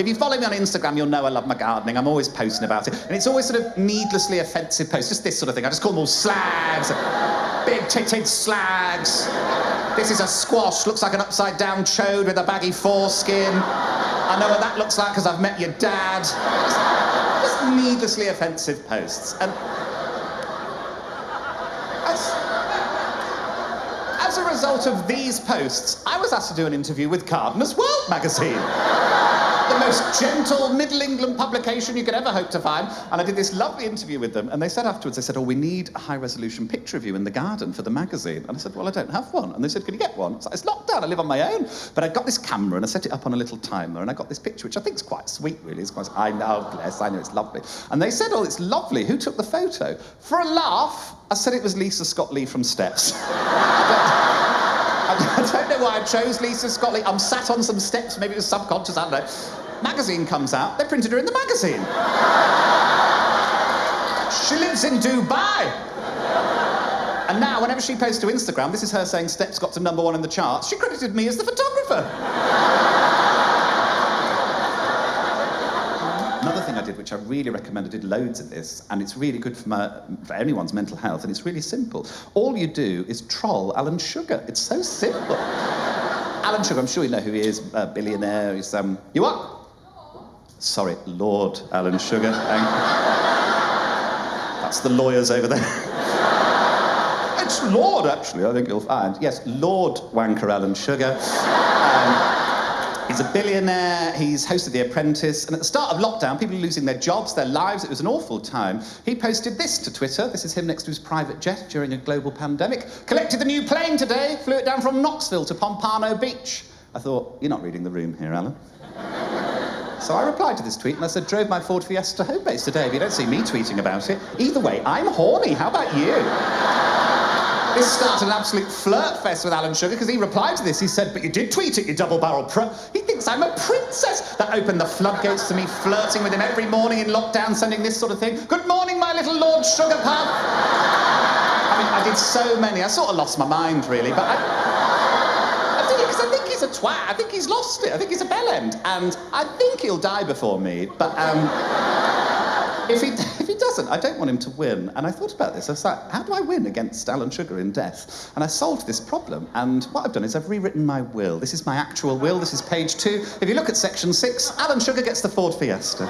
If you follow me on Instagram, you'll know I love my gardening. I'm always posting about it. And it's always sort of needlessly offensive posts, just this sort of thing. I just call them all slags. Big-titted slags. This is a squash, looks like an upside-down chode with a baggy foreskin. I know what that looks like because I've met your dad. Just needlessly offensive posts. And as a result of these posts, I was asked to do an interview with Gardener's World magazine. The most gentle Middle England publication you could ever hope to find. And I did this lovely interview with them, and they said afterwards, they said, oh, we need a high-resolution picture of you in the garden for the magazine. And I said, well, I don't have one. And they said, can you get one? I was like, it's locked down, I live on my own. But I got this camera, and I set it up on a little timer, and I got this picture, which I think is quite sweet, really. It's quite, I know, bless, I know, it's lovely. And they said, oh, it's lovely. Who took the photo? For a laugh, I said it was Lisa Scott-Lee from Steps. I don't know why I chose Lisa Scott-Lee. I'm sat on some steps, maybe it was subconscious, I don't know. Magazine comes out, they printed her in the magazine. She lives in Dubai. And now, whenever she posts to Instagram, this is her saying Steps got to #1 in the charts, she credited me as the photographer. Another thing I did, which I really recommend, I did loads of this, and it's really good for anyone's mental health, and it's really simple. All you do is troll Alan Sugar. It's so simple. Alan Sugar, I'm sure you know who he is, a billionaire. He's, you what? Sorry, Lord Alan Sugar. That's the lawyers over there. It's Lord, actually, I think you'll find. Yes, Lord Wanker Alan Sugar. He's a billionaire, he's hosted The Apprentice, and at the start of lockdown, people were losing their jobs, their lives, it was an awful time. He posted this to Twitter. This is him next to his private jet during a global pandemic. Collected the new plane today, flew it down from Knoxville to Pompano Beach. I thought, you're not reading the room here, Alan. So I replied to this tweet and I said, drove my Ford Fiesta home base today, but you don't see me tweeting about it. Either way, I'm horny, how about you? This started an absolute flirt fest with Alan Sugar because he replied to this. He said, but you did tweet it, you double-barrel He thinks I'm a princess. That opened the floodgates to me flirting with him every morning in lockdown, sending this sort of thing. Good morning, my little Lord Sugar Puff. I mean, I did so many. I sort of lost my mind, really, but I did it because I think he's a twat. I think he's lost it. I think he's a bellend. And I think he'll die before me, but if he doesn't, I don't want him to win. And I thought about this. I was like, how do I win against Alan Sugar in death? And I solved this problem. And what I've done is I've rewritten my will. This is my actual will. This is page 2. If you look at section 6, Alan Sugar gets the Ford Fiesta.